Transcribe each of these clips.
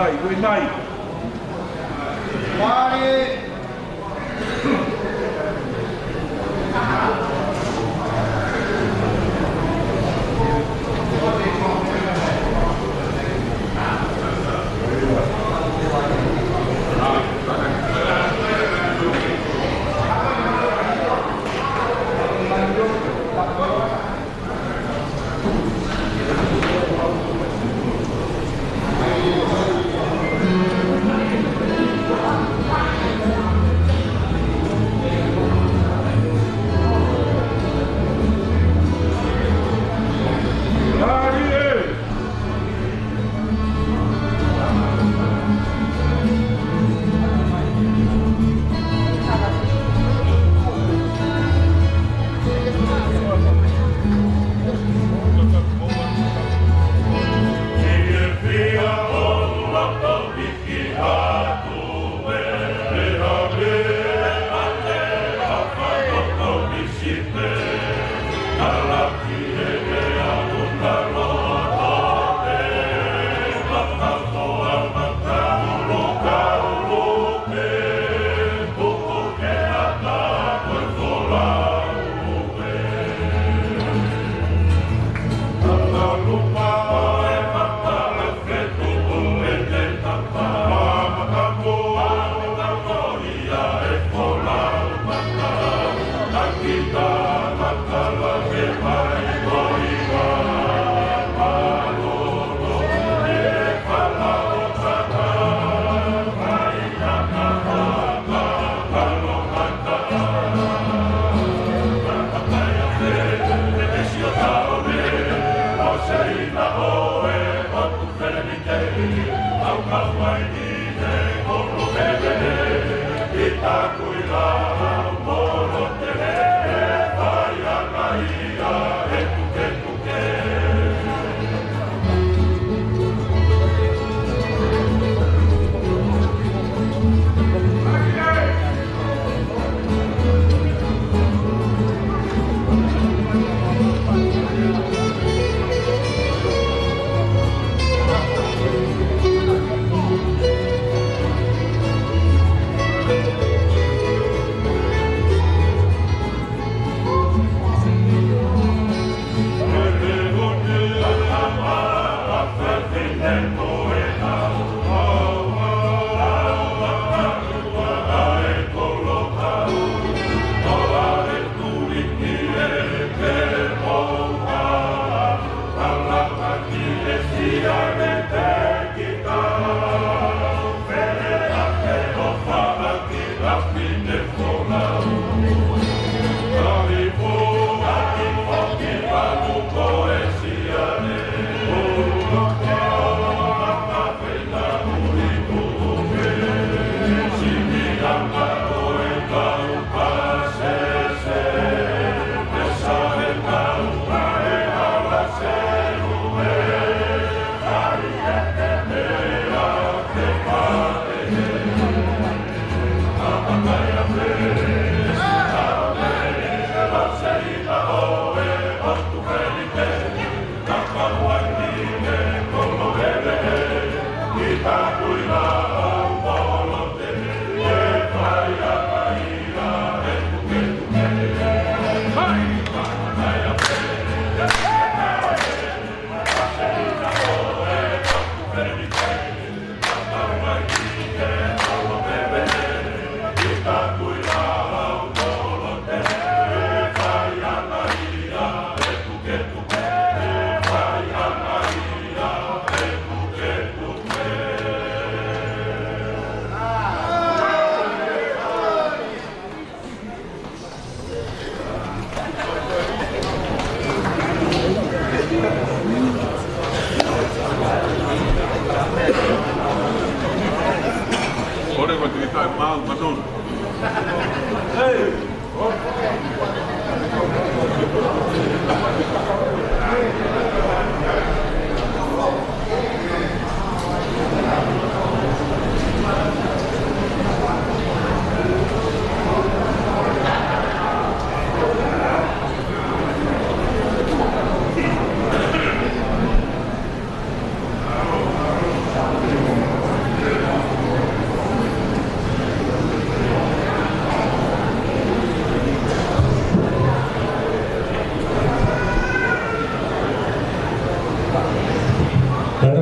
due nai. Fuori!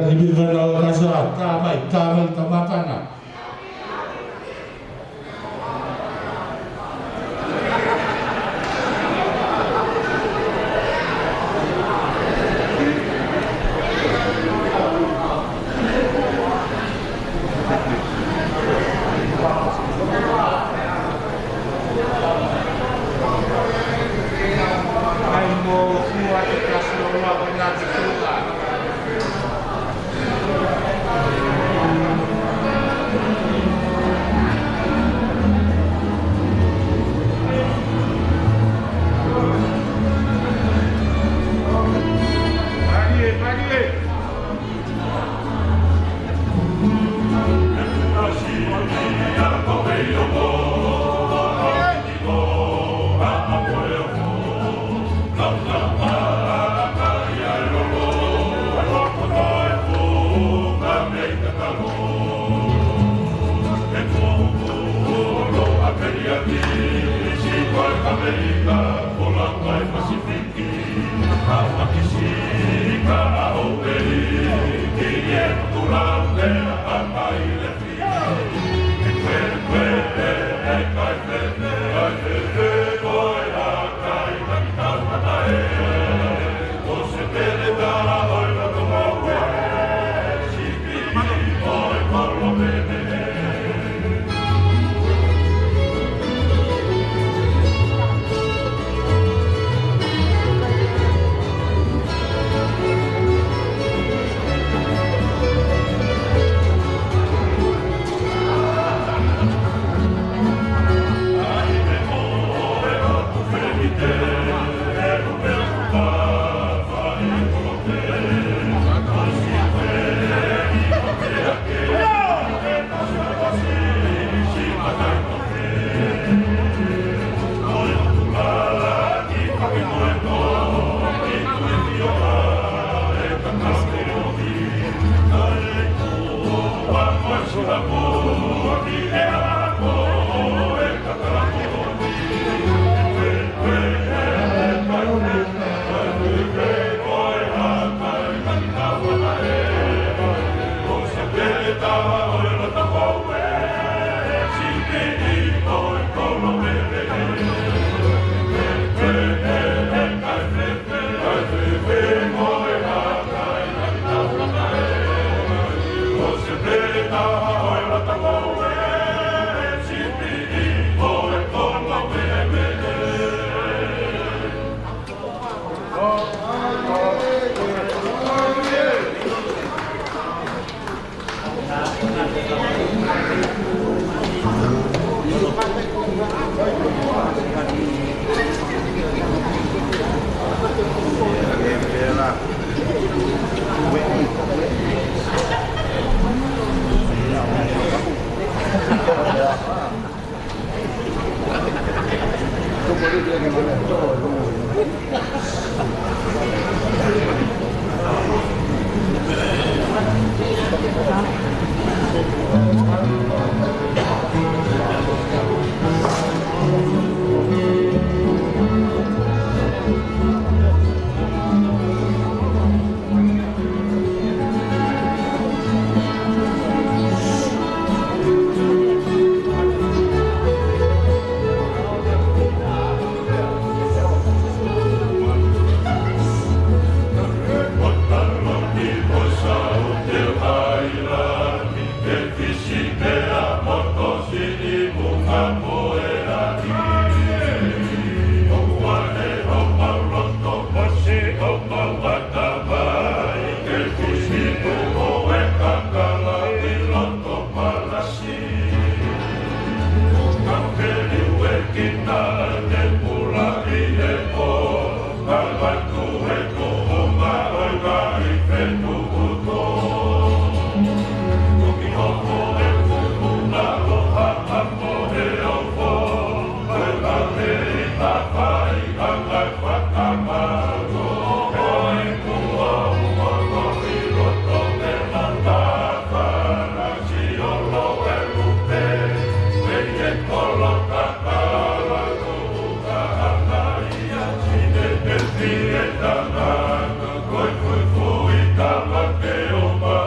ibigay na kasa tamay tamay tamakana. Oi, foi, foi, tá, bateu,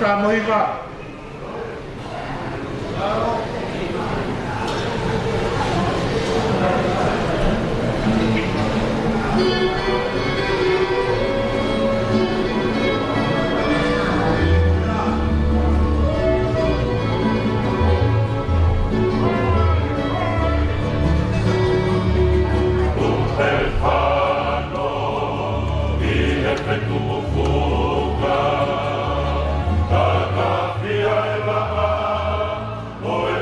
Estamos igual. Boy.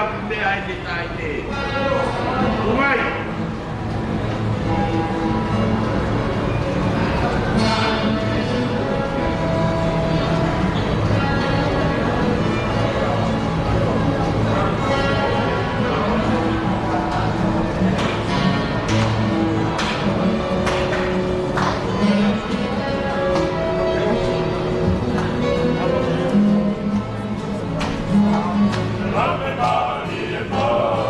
punde aite taite. Umai. Everybody,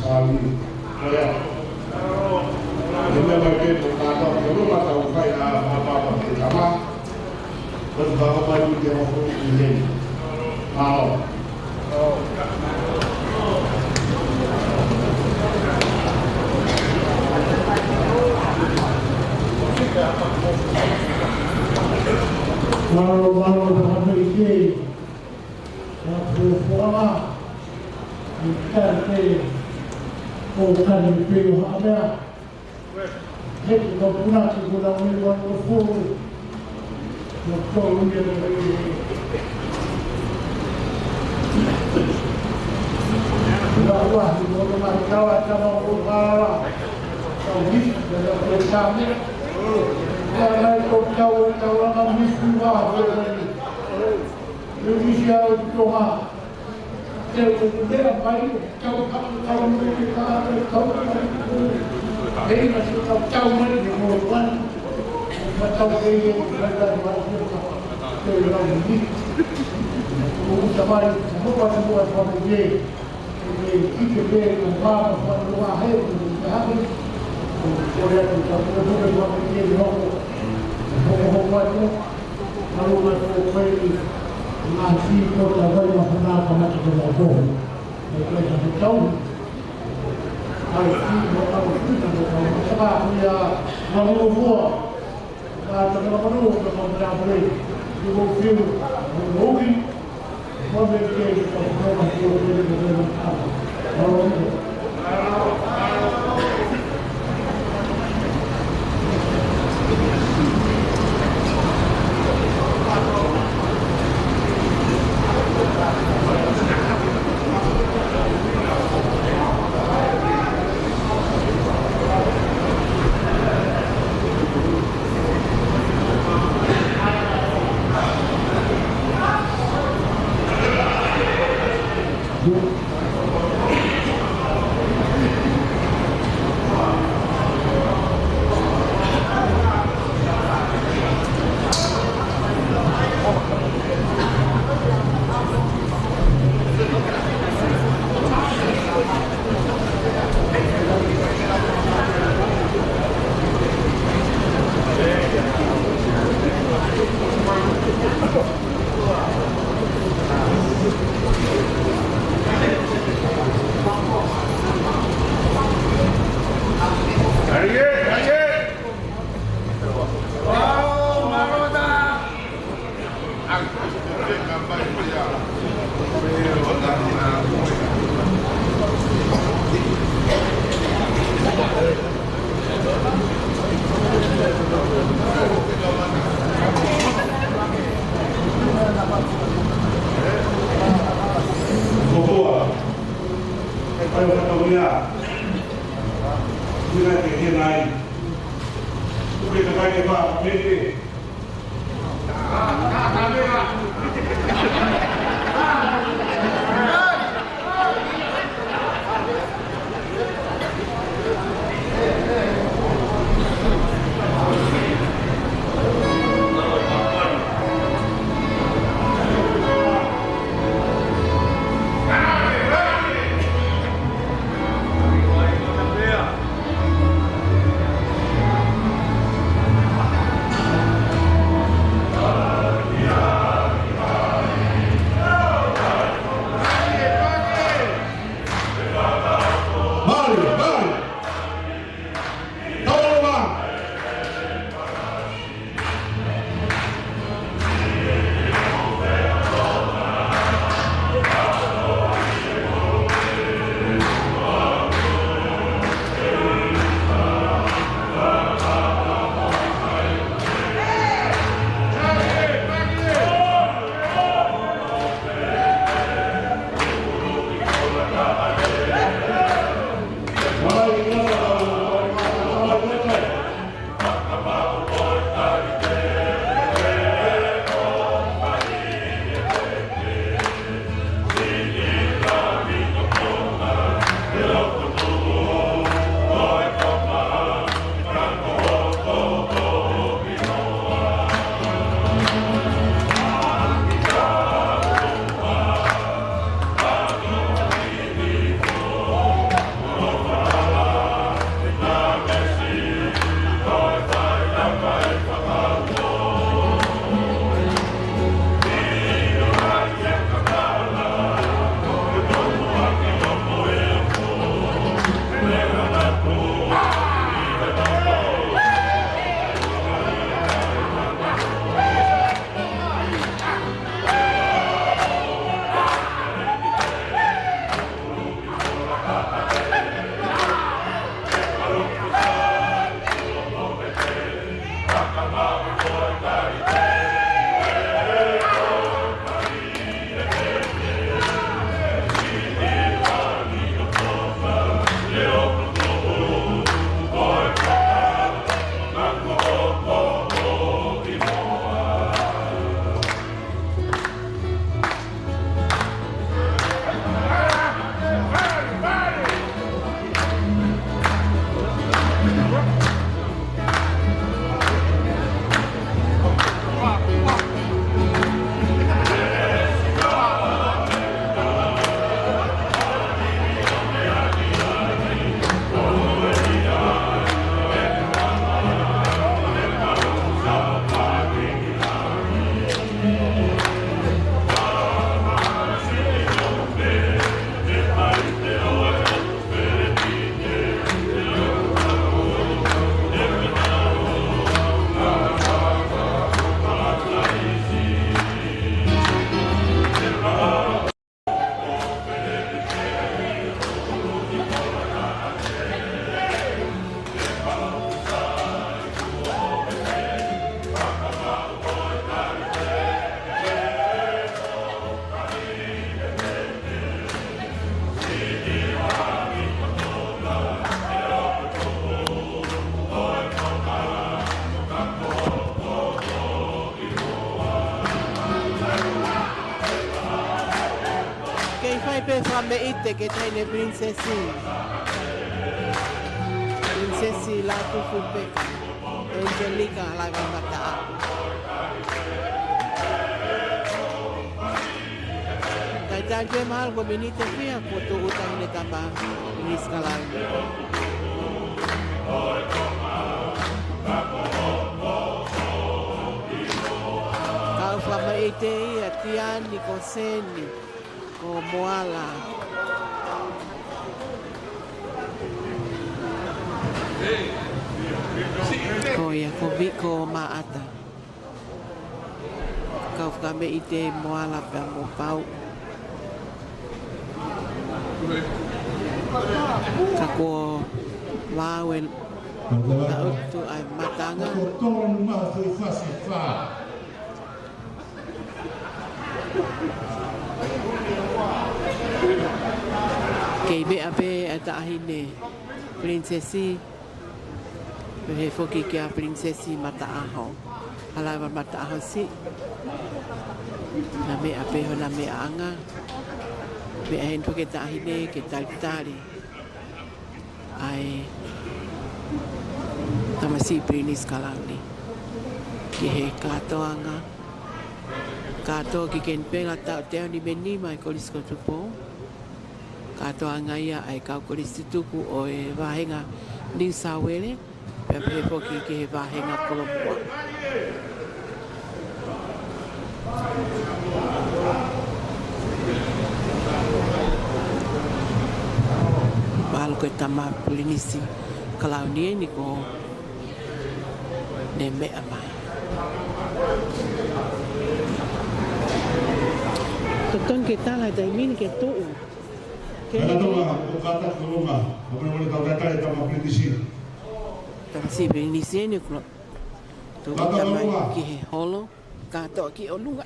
kali. Kaya, ini bagian berkata, kalau mata ukai apa-apa pertama, berbagai baju dia mau ini. Mau. Walau dengan ini, aku pulang, bukan pilih apa, itu punya segala macam usul, betul dia ini. Wah, di rumah kawan sama orang, kau ni dalam bersama. Karena itu kawan-kawan kami semua Indonesia cuma dia baik kawan ini masih tahu mana orang macam ini berada di sama semua dia kita berapa rumah hari Korea itu bukan buat dia Hong lalu masuk ke nasi kota baru mana kamu tidak tahu mereka tidak tahu nasi kota itu tidak sebab dia malu buat atau malu kalau tidak boleh ibu film mungkin boleh jadi kalau masih boleh malu tonga me ite ke taine princesi. Princesi la tu fupeka. Angelica la mata. Kai tanke mahal ko minite fia ko tu utang ni tapa ni skalan. Kau fama ite ia tiani ko seni ko moala. Ko ia ko viko maata. Kau fama ite moala pa mo pau. Kako wawen na utu ay matanga. Kei be abe ata ahine princesi he foki kia princesi mata aho halawa mata aho si na me abe ho na me anga me ahen foki ta ahine ke talitari ai tamasi prinis kalani ki he katoanga kato ki ken pela ta te ni meni mai kolis ko tupo katoanga ia ai ka kolis tuku o e vahenga New South Wales pe pe foki ke he vahenga kolomua Bal ko tama plinisi kalau ni ni ko ne me amai Tuton kita lah dah ini ke tu. Kaya tu lah, kata keluma. Apa yang boleh tahu data itu apa prediksi? Tapi prediksi ni kalau tu kita mai ki holo, kata ki olunga.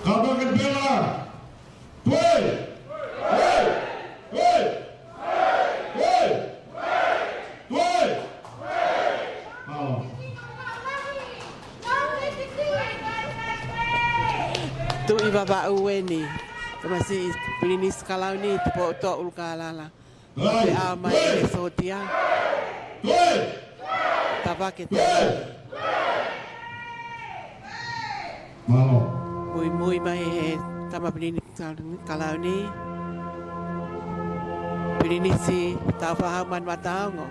Kata ke bela. Tuai. Tu iba ba uweni. Masih klinis kalau ni tu to ulkalala. Tapi amai sotia. Tapa kita. Mau. Mui mai tama klinis kalau ni. Klinis si tak fahaman matango.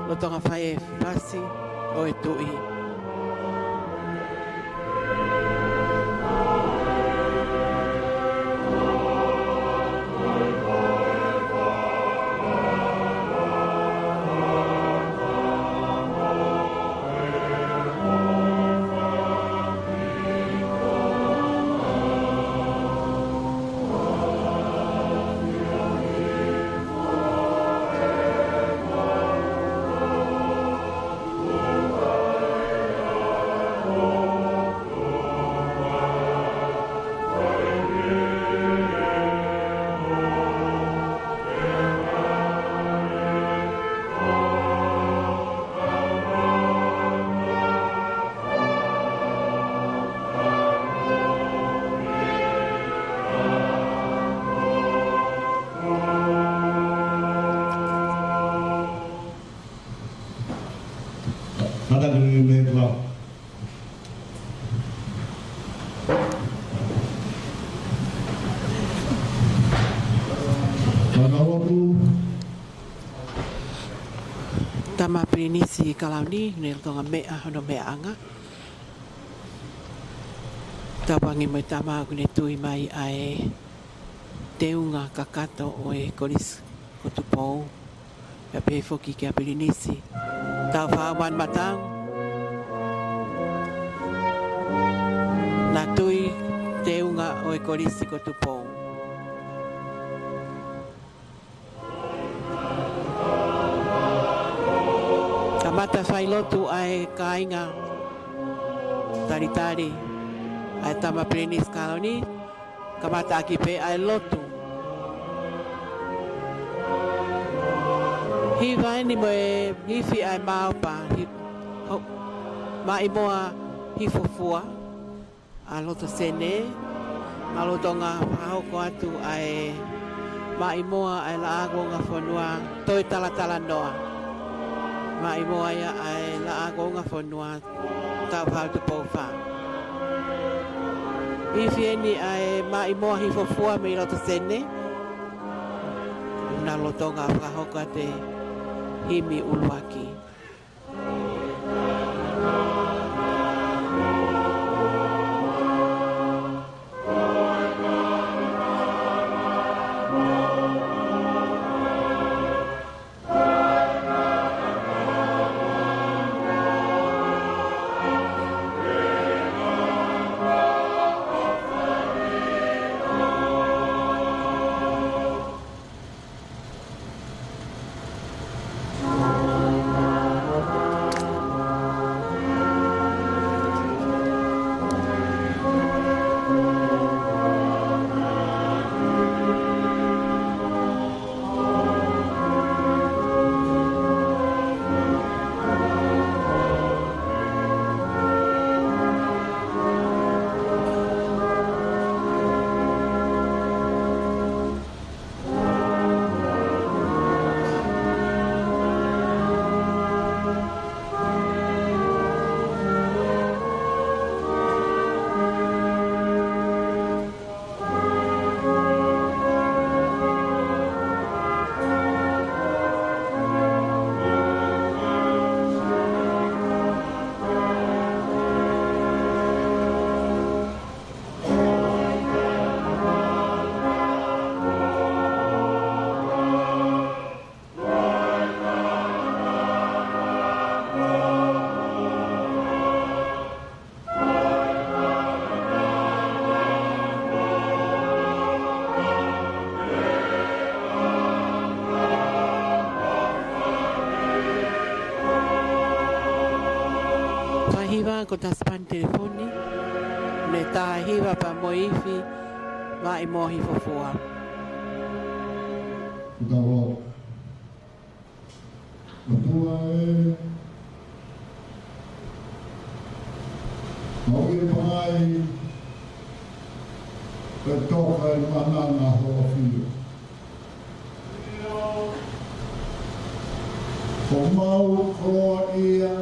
Lo tong afai pasti oi tui. Nada de medo lá. Tama prinisi kalau ni tonga mea no mea anga. Tapangi mai tama aku ne tui mai ai teunga kakato o e kolis kotupou. Ya pe foki ke prinisi. Tau fahaman matang. Na tui teunga o e kolis kotupou. Mata failotu ai kainga tari ai tama prenis kaloni kamata aki pe ai lotu hi vai ni mo hi fi ai mau pa hi mai moa hi fofua a loto sene Malutonga whahoko atu ai mai moa ai la ago ngā whanua toi tala noa. Mai moa ia ai la ago ngā whanua tau hau te pōwha. Iwhieni ai mai moa hi fofua me i roto sene. Nā lotonga whahoko te himi uluaki. Ko taspan telefoni ne tā hiwa pa moifi mai mohi fofua. Dawa. Matua e Mauke pai Ka toka e manana hoa whio. Ko mau koa ia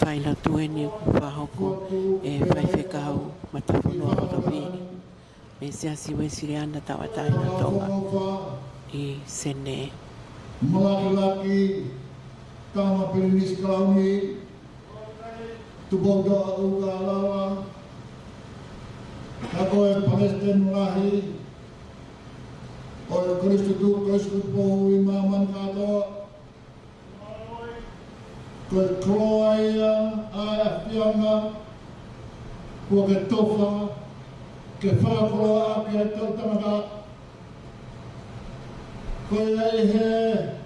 Whaila tueni whahoko e whaiwhekau matapunua rotowini. Me se asi wesire ana tawatai na tonga I sene. Malaki tama perinis kauni tuboga uga lawa ako e Palestine mulahi o e Kristo tu Kristo po imaman kato ko kloia a fianga ko ke tofa ke whakroa ke tautamaka ko e he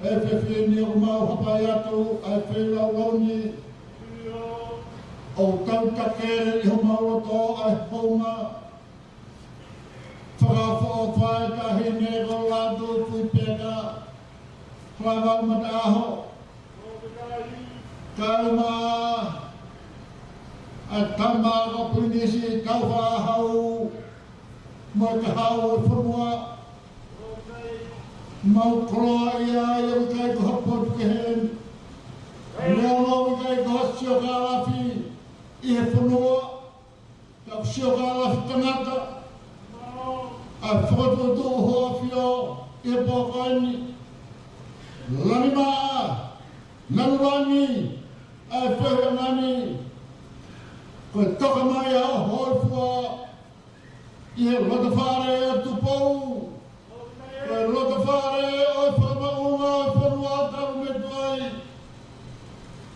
e whiwhini o mau hapai atu a whilau launi o tautakere I ho mau roto a honga whakawha o whae kahi nego ladu pui peka whakawha mata aho Kauma a tama ka puinisi kauwha hau mo ka hau o whanua mau kroa ia I o kai ko hapot ke hen Nea mau kai ko hasio ka alafi I he whanua ka hasio ka alafi tangata a whakatu tu hoa whio I he pōkaini Lani maa Nalurani ai whewha ngani ko toka mai a hoi fua I he rota whare a tupou ko rota whare o whamaunga o whanua taru me tuai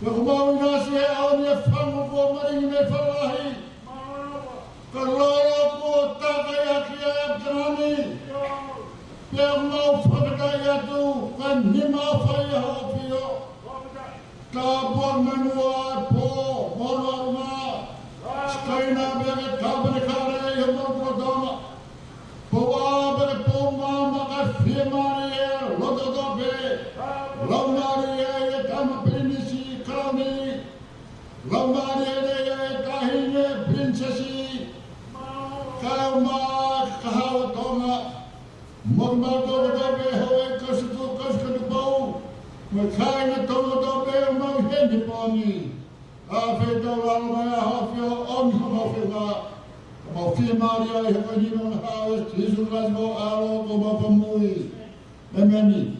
ko kumau nasi e au ni a whangu ko maringi me whalahi ko loro ko takai aki a kanani pia mau whakatai atu ko nima whai a hopio Ka buang manua po mororma skaina bere kabere kare yamor kodama po abere po mama ka firmare lododobe lomare ye tam prinisi krami lomare ye kahine tonga. Mokma tonga tope hoe kaskatu pau. Mo kaina tonga tope mau hendi poni. A whetau almai a hawhio on hawhio mau whia maari ai haka nino na Harvest, Jesu Christ mo alo ko mapamui. Amen.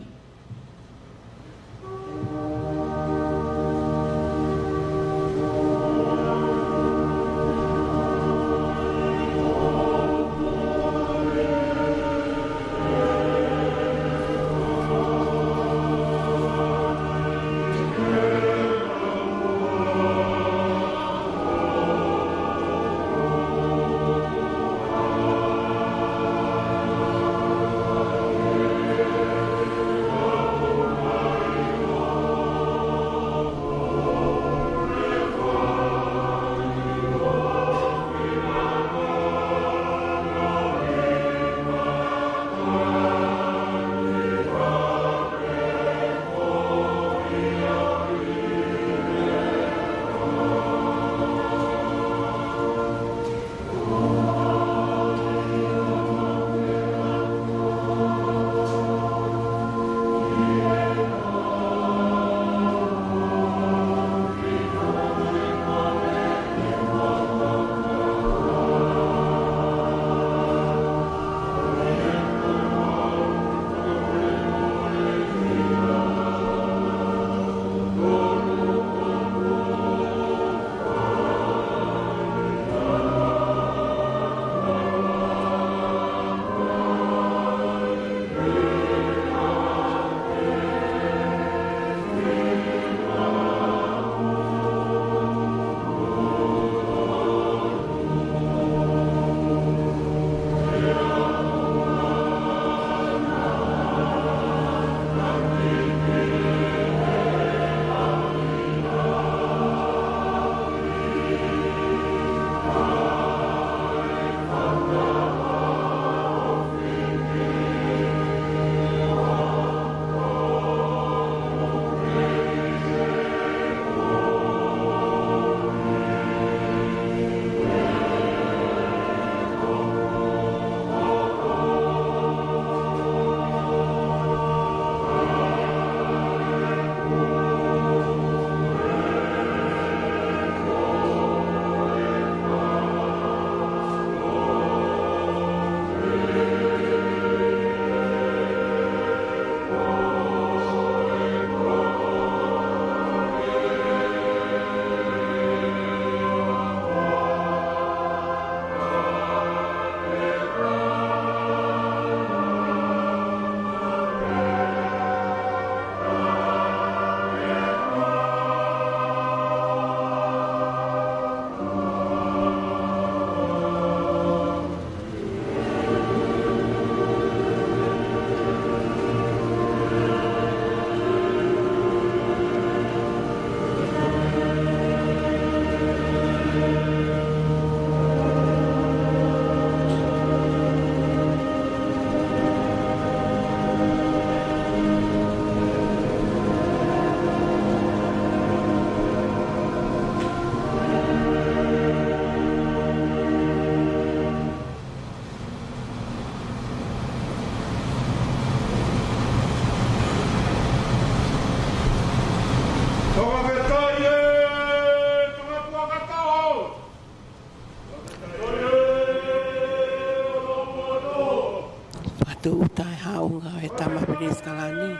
tu utai haunga he tama penis kalani.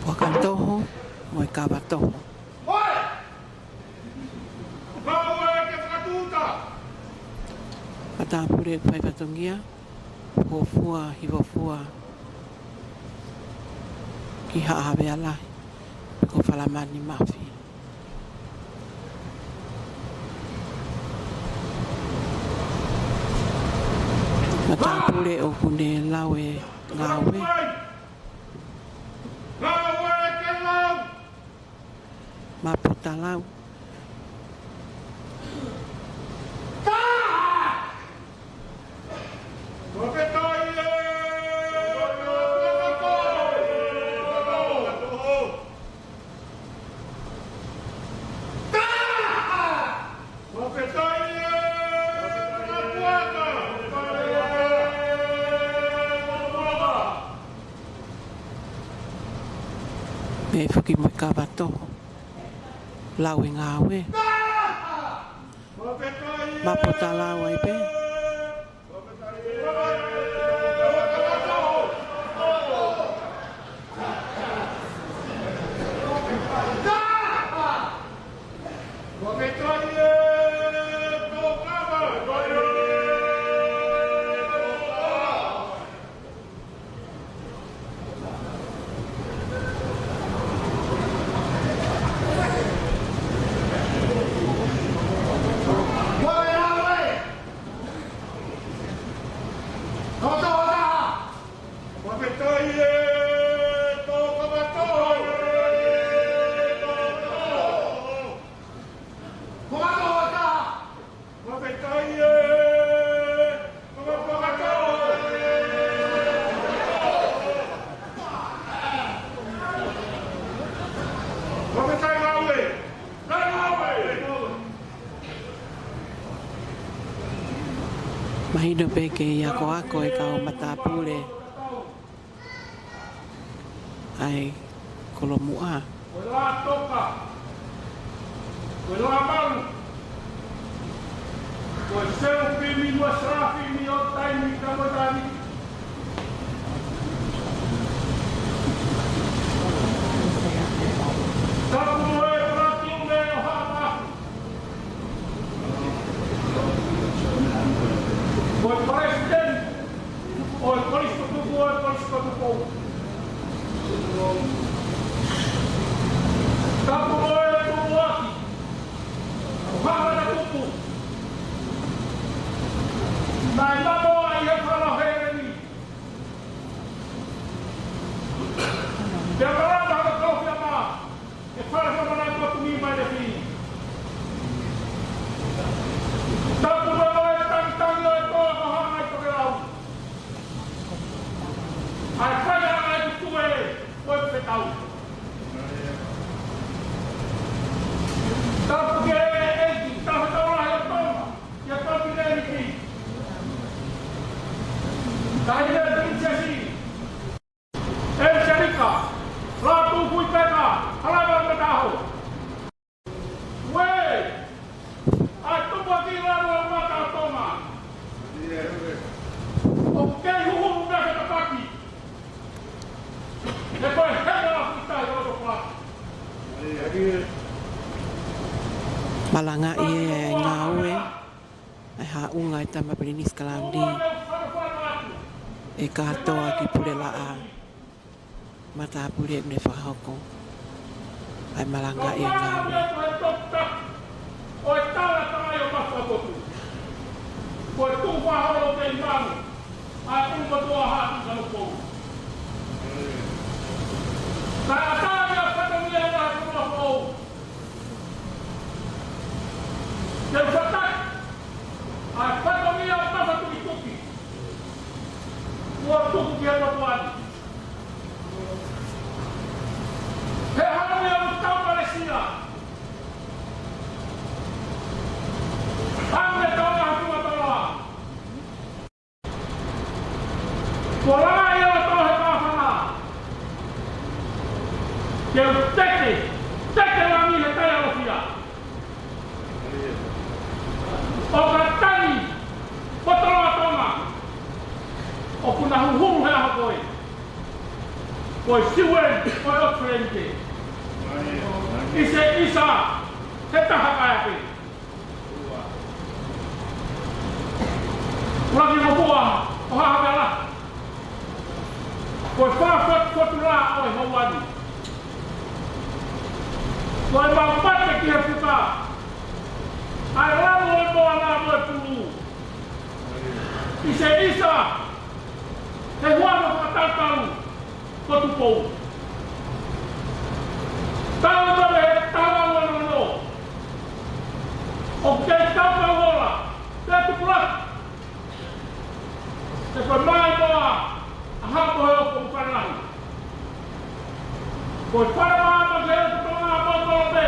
Wakan toho, moi kaba toho. Patapure pai patongia, hofua hivofua. Ki haave ala, ko falamani mafi. Patapure o kune lawe ngawe. Mapotalau. Me fuki mo ka bato. Lau e ngā we. Mapota lau ai pe. Mahino pe ke ia ko ako e ka o matapule. Ai kolomua. Wala toka. Wala malu. Wala selfie mi wasrafi mi otai mi kamodani. Tapu e pratiu me o hapa. Oi presidente. Oi polisko tuku, oi polisko tuku. Tapu e tuku aki. Hapa na tuku. Nai mamo ai e whalahere ni. Te amarata haka kofi a maa. E whalaka mana kua tumi mai le whini. Tapu e oe tangitangi oe toa kohanga i toke rau. Ai whaia ai tutu e oe whetau. Tapu ke e eki, tapu taura hea tonga. Ia toki ne riki. Tahi e princesi. El Sharika. Ratu kui peka. Halaiwa me taho. Wei. Ai tupu aki raro o mata o tonga. O kei huhuru me he tapaki. E koe hea la fitai o to plaki. Malanga i e ngā ue. Ai haunga i tama Pilinis Kalandi. E katoa ki pule la a. Mata pule me whahoko. Ai malanga i e ngā ue. Oi tala tai o masa botu. Oi tu whahoro te imamu. Ai umba tua hatu ka lupo. Kai atari a whakamia na kuma pou. Te whatai. Ai whakamia o masa tuki tuki. Ua tuku ki hata tuani. He harami a mutau Palestina. Ame tauna hakuma taua. Kua rama i ala tau he kāwhana. Te teke rami he tai alofia. O ka tani, potoroa tonga. O kuna huhuru he aha koe. Koe siwen, koe otfrente. Ise isa, he taha kaepe. Uraki hopua, o haha mea koe whaafotu rā oe hauani. Koe maupate ki he puka. Ai ramo e moa nā moe pulu. Ise isa, he huama whakatautau, kotu pou. Tau tole he tau no. O kei tau hola, te tukulaki. Te koe mai moa, a hapo he opo uwhanahi. Koe whanamama ke he tutonga a motola pe.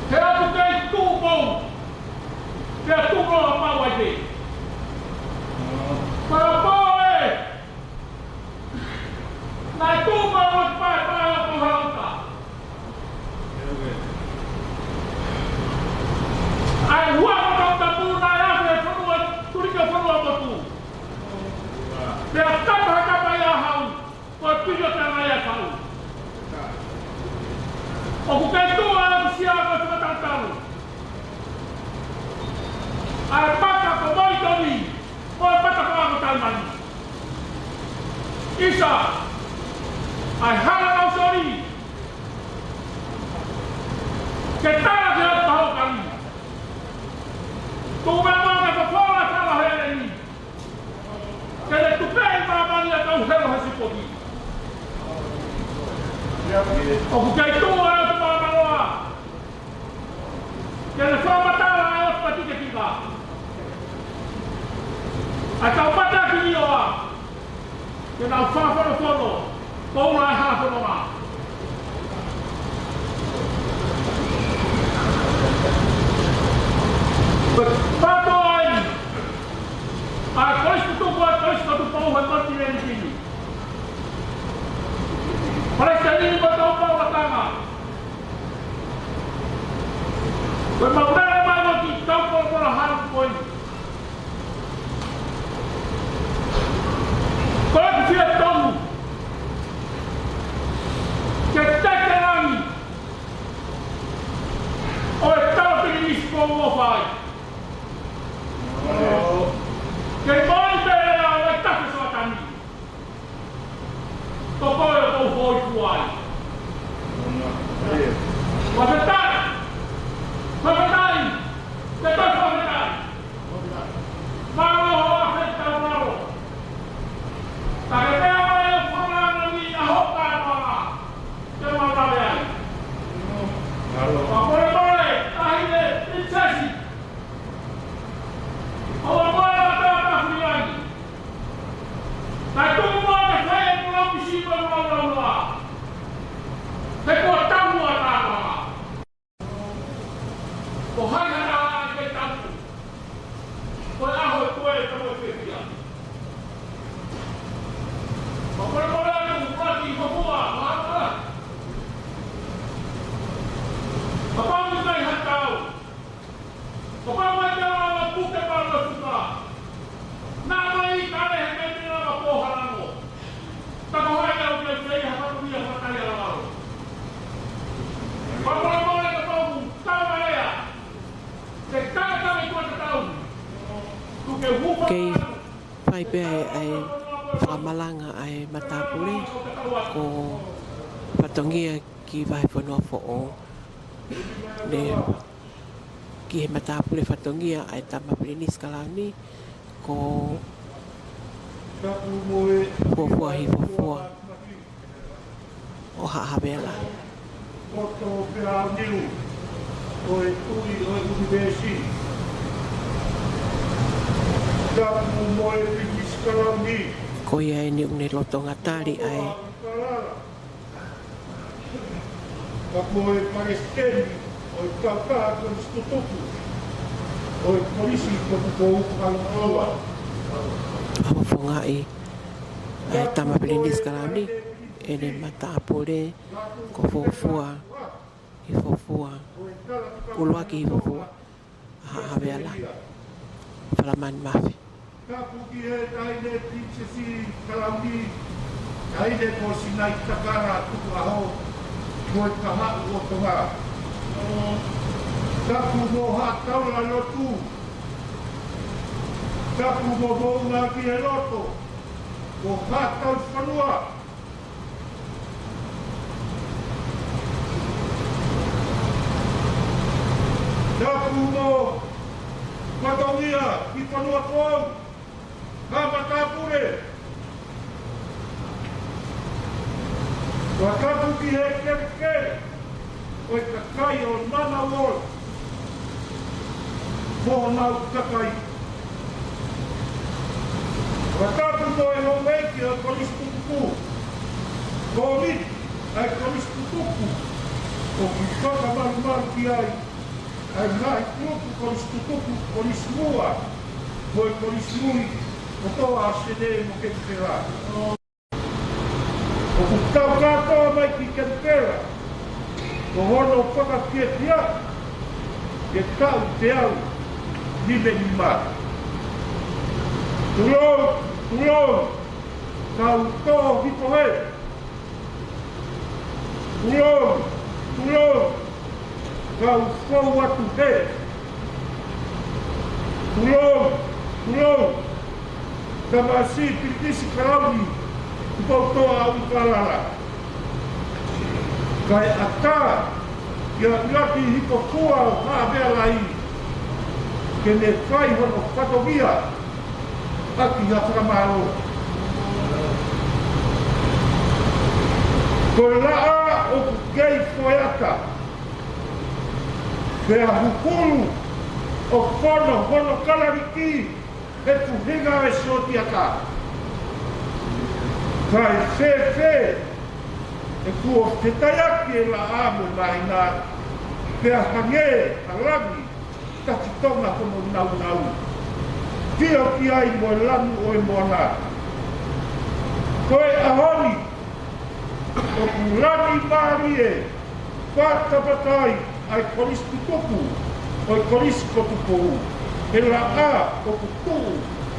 He atu kei tūpou. Te tūpou a mau ai te. Koe a pō e. Nai tūpou Isa, ai hala au sori. Ke tala te hau pahau kari. Tō mea mga ka whora tala here ni. Ke le tupei mamani a tau hero hasi poti. O ku kei tō e o te mamanoa. Ke le whamatala e o te patike tika. A tau pata ki ni oa. Ke nau whawhara whono. Koura e haa whono ngā. Pato ai. Ai kois tu ko kois tu pau ha parti ni ni. Parece ni ba tau pau la tanga. Ko ma ora mai mo ki tau ko ko la har koi. Ko ki fia tonu. Que te querani. O tau ki ni ko mo fai. Que vai ver a etapa só tani. Tocou eu vou voar. Mas tá. Mas tá. Que tá fazendo? Vamos lá frente ao lado. Tá que é eu falando ali a roupa lá. Que manda bem. Agora vai. Aí é princesa. Mas como manda feia no não precisa não lá. Você cortar uma água lá. O raio da água que tá. Foi a rua toda como você via. Vamos morar no próximo vamos lá. Papai não vai ratal. Papai vai dar uma puta para nós. Nada aí, cara, repente na porra lá no. Tá com raiva o que eu sei, rapaz, não ia matar ela lá. Vamos lá, vamos lá, vamos. Calma aí. Você tá em conta da um. Tu que eu vou falar. Kei pai pe ai whamalanga ai matapure ko patongia ki vai whanua fo o le ki he matapure whatongia ai tamaprinis kalani ko fofua hi fofua o haawela. Koto pera niu. Oi tui oi univesi. Tapu moe piki skalani. Ko ia e niu ne loto ngatari ai. Tapu moe paresteni. Oi kaka konstitutu. Oi polisi kopu kou kalaua. Amo fongai ai tamaprinis kalani ene matapure ko fofua i fofua ulua ki fofua haawela falaman mafi. Tapu ki he taine princesi kalami. Taine ko sinai takara tuku aho. Koe kaha o tonga. Tapu mo hatau la lotu. Tapu mo ngā ki he roto. Ko hatau whanua. Tapu mo matongia ki whanua kou. Ka matapure. Wa tapu ki he kemke. Oi ka kai o nana wol. Mo nau kakai. Wa tapu mo e hongei ki o konis tuku. Ko mit ai konis tuku. O ki kaka maru ki ai. Ai ngai tuku konis tuku konis mua. Ko e konis mui. O toa asene mo ke pera. O ku tau katoa mai ki ke pera. Ko hono whakakiatia, ke kau te au, ni me ni mā. Tulou, kau tō hiko he. Tulou, kau whau atu he. Tulou, ka masi pitisi karauni, Totoa au kalala. Kai ata, ia ngati hiko kua o kāwea lai, ke ne kai hono katogia, aki ha whakamaro. Ko laa o kei koeata, pea hukuru o hono kalariki, e puhinga e soti aka. Kai whewhe, e kua te taiaki e la amo mai nā, pea hange, harangi, tati tonga kono nau. Tio ki ai mo lamu o e moana. Koe ahoni, o kurani maari e, whātapatai ai korisku tuku, o e korisku tuku, e la a o kutu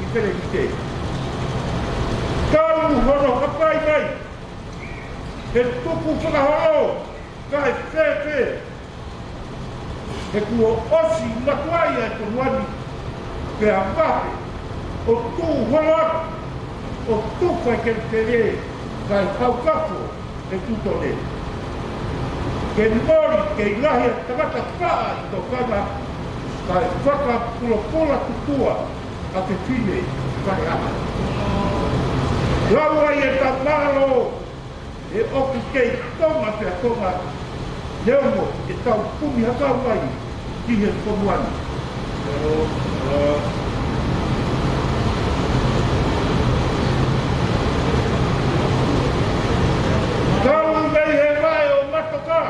i tere ki te. Tau hono hapai mai, e tuku whakahoro, kai whewhe, e kua osi matuai ai konuani, pe a mahe, o tū hono, o tū kai ke tere, kai haukafo, e tūtone. Ke mori, ke ilahi a tangata kaa i tō kama, kai whaka pula tutua, a te whine, kai ana. Laua i e ta malo, e oku kei tonga pia tonga, neongo e tau pumi hakau mai, ki he konuani. Tau mei he mai o matoka,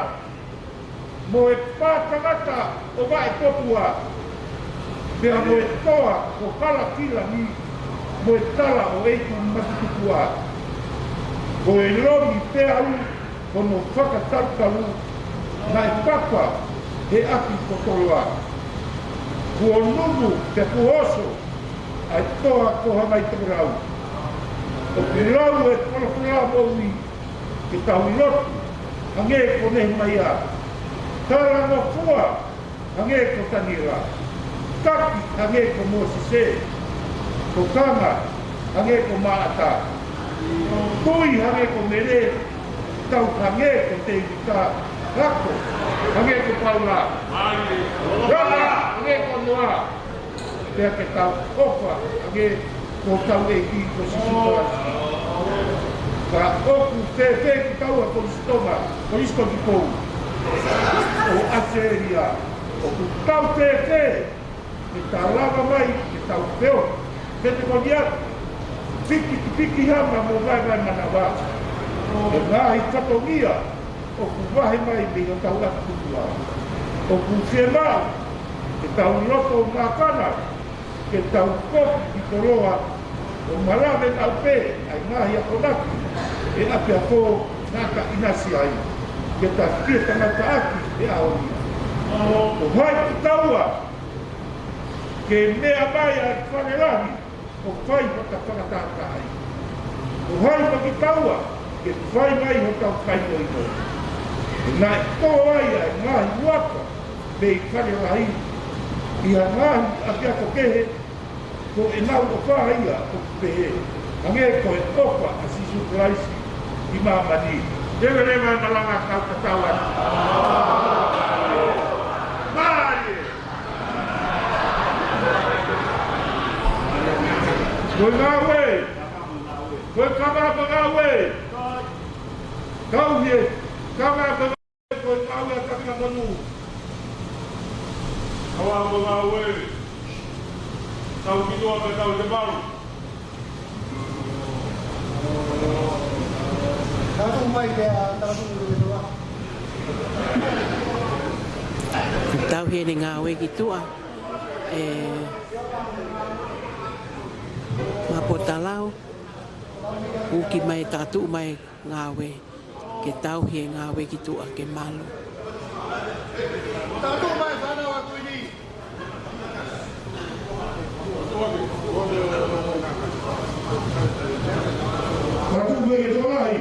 mo e pātangata o mai topua, pia mo e toa o kala kila ni, mo e tala o eiku matutupua. Ko e lomi te au, kono whakatartaru, na e papa he aki kotoroa. Kua nungu te kuoso, ai toa koha mai te rau. O ki rau e korokora moui, ke tau lotu, hange ko nehi mai a. Tara no kua, hange ko tanira. Taki, hange ko mosise. Ko kanga, hange ko maata. Tui hange ko mere, tau hange ko te ivita. Rako, hange ko paula. Raka, hange ko noa. Pea ke tau ofa, hange ko tau e ki ko sisitoa. Ka oku te ki tau a koristonga, koristo ki kou. O aseria, oku tau te ke tau lava mai, ke tau peo. Pete koniak, piki hama mo vai mana wā. E ngahi katongia, o ku wahi mai me o tau atu kutua. O ku whemau, ke tau loto o mākana, ke tau koki ki koroa, o marame tau pē, ai ngahi a konaki, e api a kō naka inasi ai, ke ta kia tangata aki e aoni. O hai ki taua, ke mea mai a whanerahi, o whai waka whakatata ai. O hai waki taua, ke whai mai ho tau whaino ino. Nā e tō ai ai ngahi waka, me i whanerahi, i a ngahi a kia ko kehe, ko e nau o whaia o kupehe. Ange ko e ofa a sisu kraisi i mamani. Rewa na langa kau katawan. Mari! Koe ngā wei! Koe kamapa ngā wei! Kau hie! Kamapa ngā wei! Koe ngā wei a kakina manu! Kamapa ngā wei! Tau kitoa me tau te baru! Tau he ni ngā we ki tua. Ma po talau. Uki mai tātu mai ngā we. Ke tau he ngā we ki tua ke malu. Tātou mai whanau a koe ni. Tātou me ke tōna hi.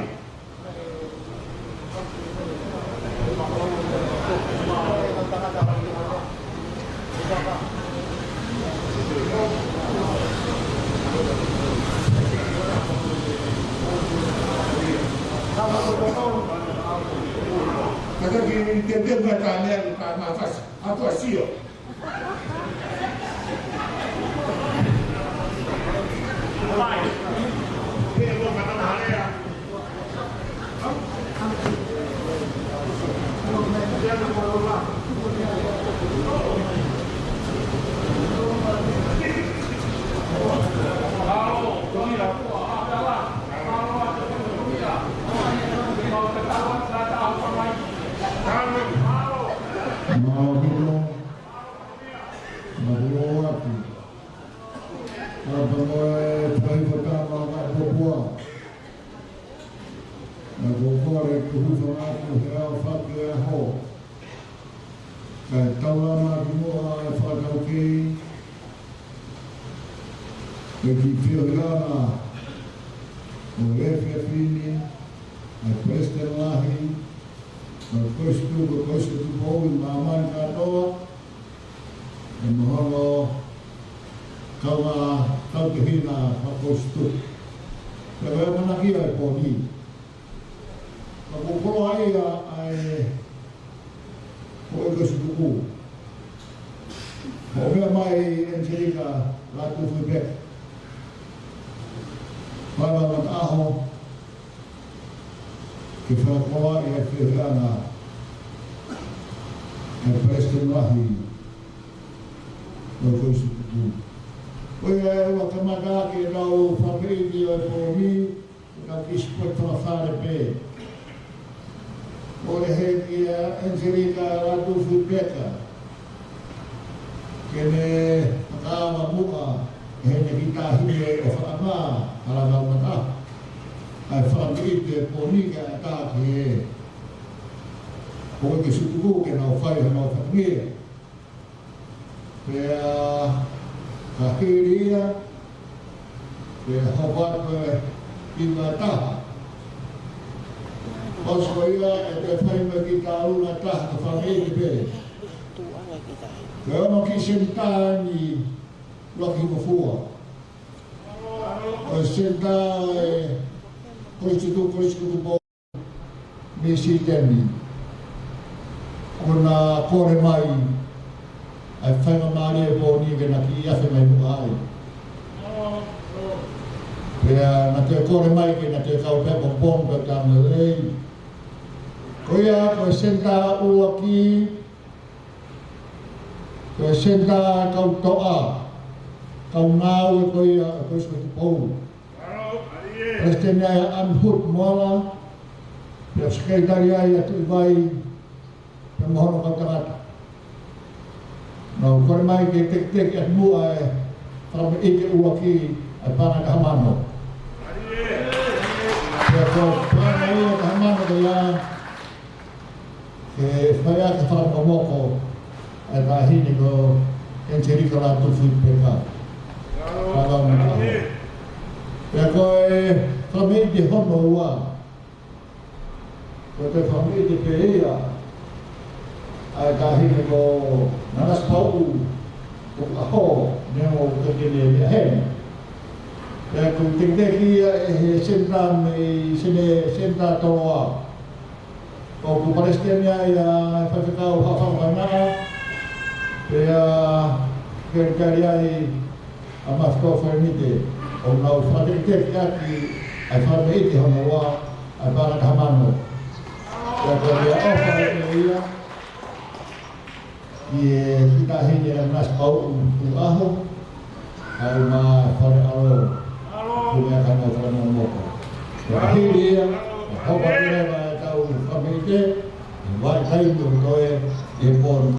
Kata dia bertanya tentang apa sih?